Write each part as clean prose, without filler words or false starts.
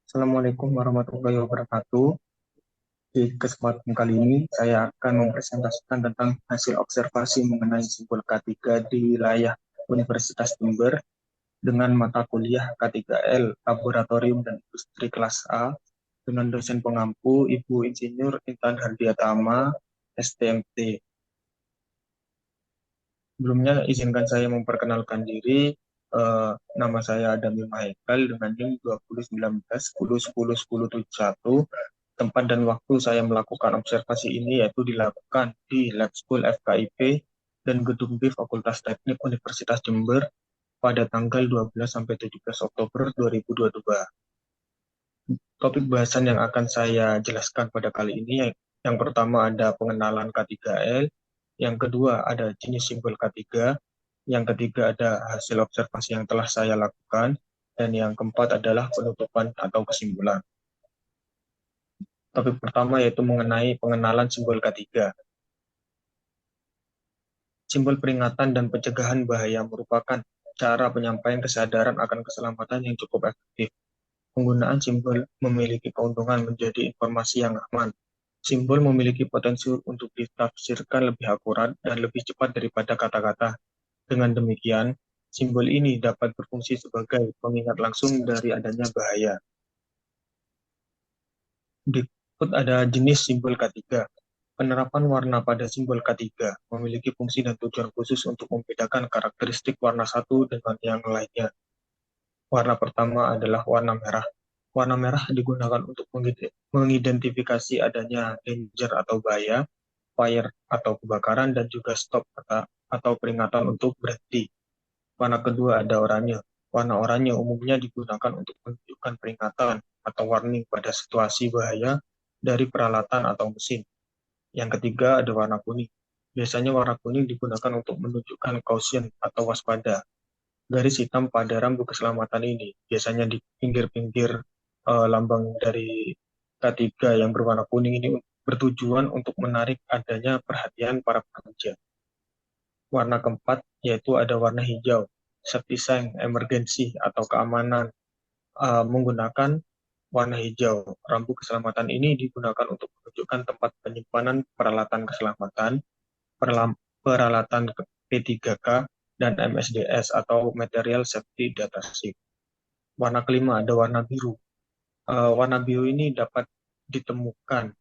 Assalamualaikum warahmatullahi wabarakatuh. Di kesempatan kali ini, saya akan mempresentasikan tentang hasil observasi mengenai simbol K3 di wilayah Universitas Jember dengan mata kuliah K3L, Laboratorium dan Industri kelas A, dengan dosen pengampu Ibu Insinyur Intan Hardiatama, STMT. Sebelumnya, izinkan saya memperkenalkan diri. Nama saya Adamil Mahekal dengan NIM 2019 10 10 10 71. Tempat dan waktu saya melakukan observasi ini yaitu dilakukan di Lab School FKIP dan Gedung B Fakultas Teknik Universitas Jember pada tanggal 12 sampai 17 Oktober 2022. Topik bahasan yang akan saya jelaskan pada kali ini yang pertama ada pengenalan K3L, yang kedua ada jenis simbol K3, yang ketiga ada hasil observasi yang telah saya lakukan, dan yang keempat adalah penutupan atau kesimpulan. Topik pertama yaitu mengenai pengenalan simbol K3. Simbol peringatan dan pencegahan bahaya merupakan cara penyampaian kesadaran akan keselamatan yang cukup efektif. Penggunaan simbol memiliki keuntungan menjadi informasi yang aman. Simbol memiliki potensi untuk ditafsirkan lebih akurat dan lebih cepat daripada kata-kata. Dengan demikian, simbol ini dapat berfungsi sebagai pengingat langsung dari adanya bahaya. Berikut ada jenis simbol K3. Penerapan warna pada simbol K3 memiliki fungsi dan tujuan khusus untuk membedakan karakteristik warna satu dengan yang lainnya. Warna pertama adalah warna merah. Warna merah digunakan untuk mengidentifikasi adanya danger atau bahaya, fire atau kebakaran, dan juga stop atau peringatan untuk berhenti. Warna kedua ada oranye. Warna oranye umumnya digunakan untuk menunjukkan peringatan atau warning pada situasi bahaya dari peralatan atau mesin. Yang ketiga ada warna kuning. Biasanya warna kuning digunakan untuk menunjukkan caution atau waspada. Garis hitam pada rambu keselamatan ini biasanya di pinggir-pinggir lambang dari K3 yang berwarna kuning ini bertujuan untuk menarik adanya perhatian para pekerja. Warna keempat yaitu ada warna hijau, safety sign, emergency atau keamanan. Menggunakan warna hijau, rambu keselamatan ini digunakan untuk menunjukkan tempat penyimpanan peralatan keselamatan, peralatan P3K, dan MSDS atau Material Safety Data Sheet. Warna kelima ada warna biru. Warna biru ini dapat ditemukan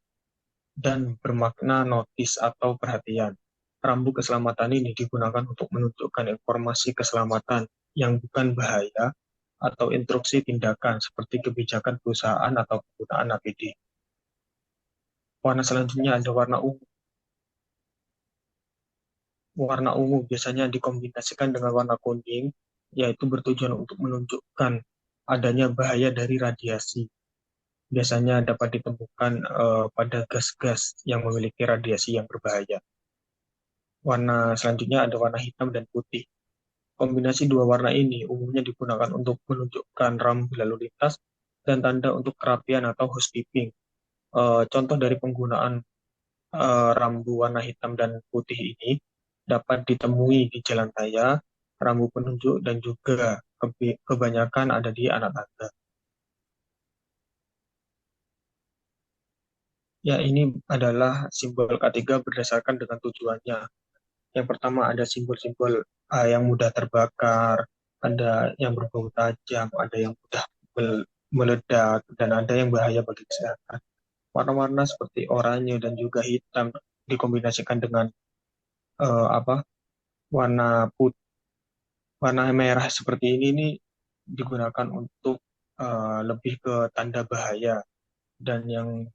dan bermakna notis atau perhatian. Rambu keselamatan ini digunakan untuk menunjukkan informasi keselamatan yang bukan bahaya atau instruksi tindakan seperti kebijakan perusahaan atau penggunaan APD. Warna selanjutnya ada warna ungu. Warna ungu biasanya dikombinasikan dengan warna kuning, yaitu bertujuan untuk menunjukkan adanya bahaya dari radiasi. Biasanya dapat ditemukan pada gas-gas yang memiliki radiasi yang berbahaya. Warna selanjutnya ada warna hitam dan putih. Kombinasi dua warna ini umumnya digunakan untuk menunjukkan rambu lalu lintas dan tanda untuk kerapian atau housekeeping. Contoh dari penggunaan rambu warna hitam dan putih ini dapat ditemui di jalan raya, rambu penunjuk, dan juga kebanyakan ada di anak tangga. Ya, ini adalah simbol K3 berdasarkan dengan tujuannya. Yang pertama ada simbol-simbol yang mudah terbakar, ada yang berbau tajam, ada yang mudah meledak, dan ada yang bahaya bagi kesehatan. Warna-warna seperti oranye dan juga hitam dikombinasikan dengan apa warna putih, warna merah seperti ini nih digunakan untuk lebih ke tanda bahaya, dan yang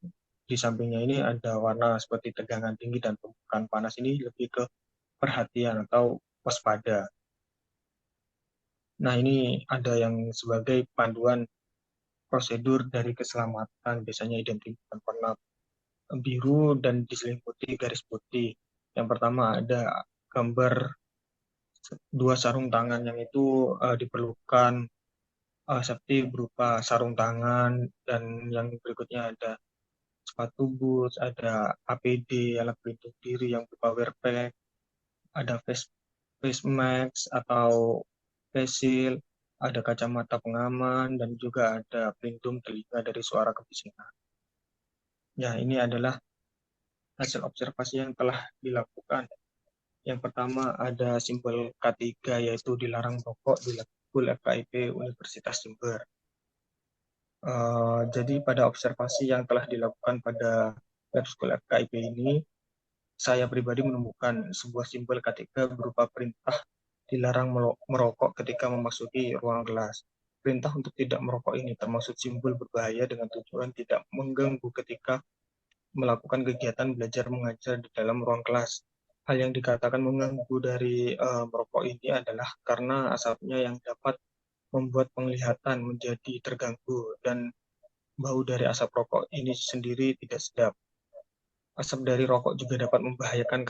di sampingnya ini ada warna seperti tegangan tinggi dan tumpukan panas ini lebih ke perhatian atau waspada. Nah, ini ada yang sebagai panduan prosedur dari keselamatan, biasanya identikan warna biru dan diselimuti garis putih. Yang pertama ada gambar dua sarung tangan yang itu diperlukan safety berupa sarung tangan, dan yang berikutnya ada sepatu boots, ada APD, alat pelindung diri yang berupa wear pack, ada face mask atau face shield, ada kacamata pengaman, dan juga ada pelindung telinga dari suara kebisingan. Ya, ini adalah hasil observasi yang telah dilakukan. Yang pertama ada simbol K3 yaitu dilarang merokok di Lab School FKIP Universitas Jember. Jadi pada observasi yang telah dilakukan pada Lab School FKIP ini, saya pribadi menemukan sebuah simbol K3 berupa perintah dilarang merokok ketika memasuki ruang kelas. Perintah untuk tidak merokok ini termasuk simbol berbahaya dengan tujuan tidak mengganggu ketika melakukan kegiatan belajar mengajar di dalam ruang kelas. Hal yang dikatakan mengganggu dari merokok ini adalah karena asapnya yang dapat membuat penglihatan menjadi terganggu dan bau dari asap rokok ini sendiri tidak sedap. Asap dari rokok juga dapat membahayakan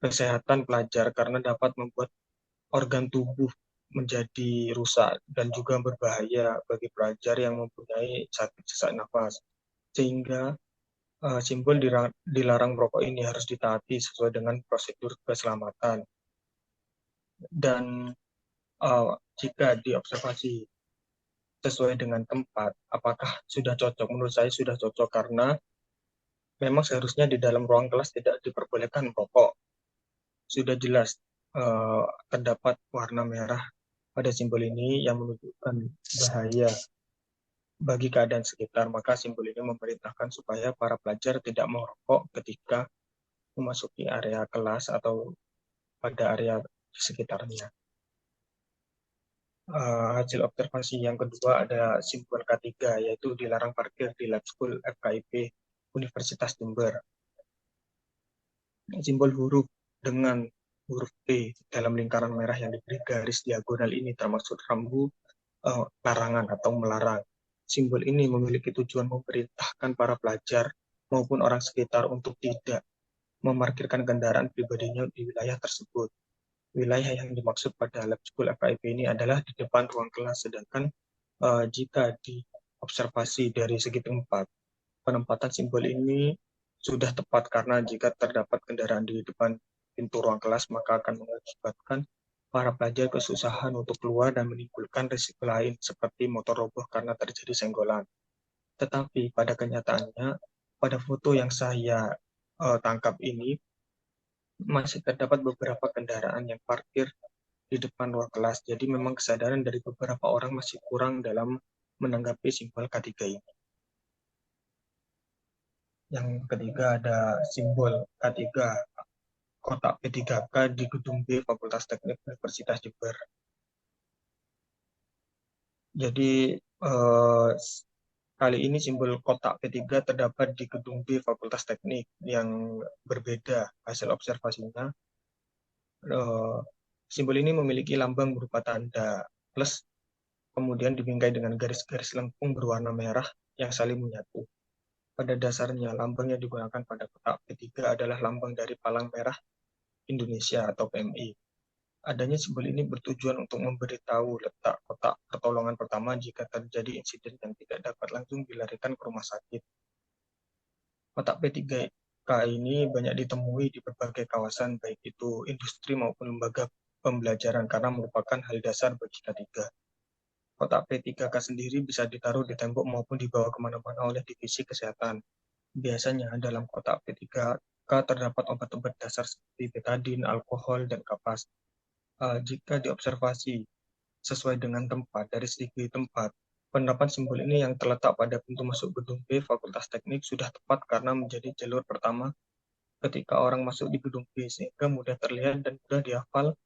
kesehatan pelajar karena dapat membuat organ tubuh menjadi rusak dan juga berbahaya bagi pelajar yang mempunyai sakit sesak nafas. Sehingga simbol dilarang merokok ini harus ditaati sesuai dengan prosedur keselamatan. Dan jika diobservasi sesuai dengan tempat, apakah sudah cocok? Menurut saya sudah cocok karena memang seharusnya di dalam ruang kelas tidak diperbolehkan merokok. Sudah jelas terdapat warna merah pada simbol ini yang menunjukkan bahaya bagi keadaan sekitar. Maka simbol ini memerintahkan supaya para pelajar tidak merokok ketika memasuki area kelas atau pada area di sekitarnya. Hasil observasi yang kedua ada simbol K3, yaitu dilarang parkir di Lab School FKIP Universitas Jember. Simbol huruf dengan huruf P dalam lingkaran merah yang diberi garis diagonal ini termasuk rambu larangan atau melarang. Simbol ini memiliki tujuan memerintahkan para pelajar maupun orang sekitar untuk tidak memarkirkan kendaraan pribadinya di wilayah tersebut. Wilayah yang dimaksud pada Lab School FKIP ini adalah di depan ruang kelas, sedangkan jika diobservasi dari segi tempat, penempatan simbol ini sudah tepat karena jika terdapat kendaraan di depan pintu ruang kelas, maka akan mengakibatkan para pelajar kesusahan untuk keluar dan menimbulkan risiko lain seperti motor roboh karena terjadi senggolan. Tetapi pada kenyataannya, pada foto yang saya tangkap ini, masih terdapat beberapa kendaraan yang parkir di depan ruang kelas. Jadi memang kesadaran dari beberapa orang masih kurang dalam menanggapi simbol K3 ini. Yang ketiga ada simbol K3 kotak P3K di gedung B Fakultas Teknik Universitas Jember. Jadi kali ini simbol kotak P3 terdapat di gedung B Fakultas Teknik yang berbeda hasil observasinya. Simbol ini memiliki lambang berupa tanda plus, kemudian dibingkai dengan garis-garis lengkung berwarna merah yang saling menyatu. Pada dasarnya, lambang yang digunakan pada kotak P3 adalah lambang dari Palang Merah Indonesia atau PMI. Adanya simbol ini bertujuan untuk memberitahu letak kotak pertolongan pertama jika terjadi insiden yang tidak dapat langsung dilarikan ke rumah sakit. Kotak P3K ini banyak ditemui di berbagai kawasan, baik itu industri maupun lembaga pembelajaran, karena merupakan hal dasar bagi K3. Kotak P3K sendiri bisa ditaruh di tembok maupun dibawa kemana-mana oleh divisi kesehatan. Biasanya dalam kotak P3K terdapat obat-obat dasar seperti betadin, alkohol, dan kapas. Jika diobservasi sesuai dengan tempat, dari segi tempat, penerapan simbol ini yang terletak pada pintu masuk gedung B Fakultas Teknik sudah tepat karena menjadi jalur pertama ketika orang masuk di gedung B, sehingga mudah terlihat dan mudah dihafal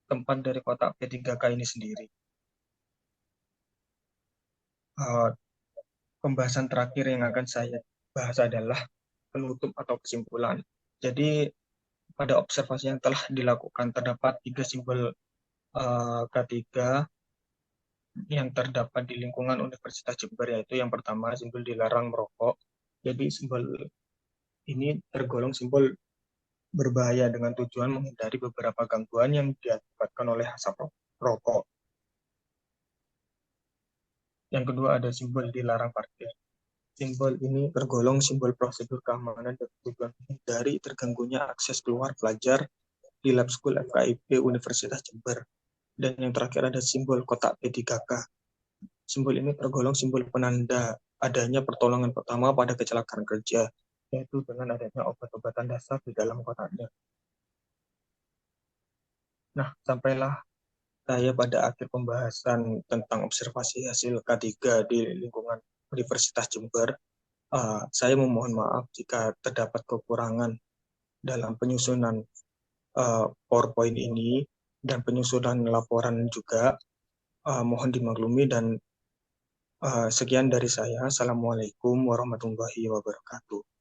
tempat dari kotak P3K ini sendiri. Pembahasan terakhir yang akan saya bahas adalah penutup atau kesimpulan. Jadi pada observasi yang telah dilakukan terdapat 3 simbol K3 yang terdapat di lingkungan Universitas Jember, yaitu yang pertama simbol dilarang merokok. Jadi simbol ini tergolong simbol berbahaya dengan tujuan menghindari beberapa gangguan yang diakibatkan oleh asap rokok. Yang kedua ada simbol dilarang parkir. Simbol ini tergolong simbol prosedur keamanan dan tujuan menghindari terganggunya akses keluar pelajar di Lab School FKIP Universitas Jember. Dan yang terakhir ada simbol kotak P3K. Simbol ini tergolong simbol penanda adanya pertolongan pertama pada kecelakaan kerja, yaitu dengan adanya obat-obatan dasar di dalam kotaknya. Nah, sampailah saya pada akhir pembahasan tentang observasi hasil K3 di lingkungan Universitas Jember. Saya memohon maaf jika terdapat kekurangan dalam penyusunan PowerPoint ini dan penyusunan laporan juga. Mohon dimaklumi dan sekian dari saya. Assalamualaikum warahmatullahi wabarakatuh.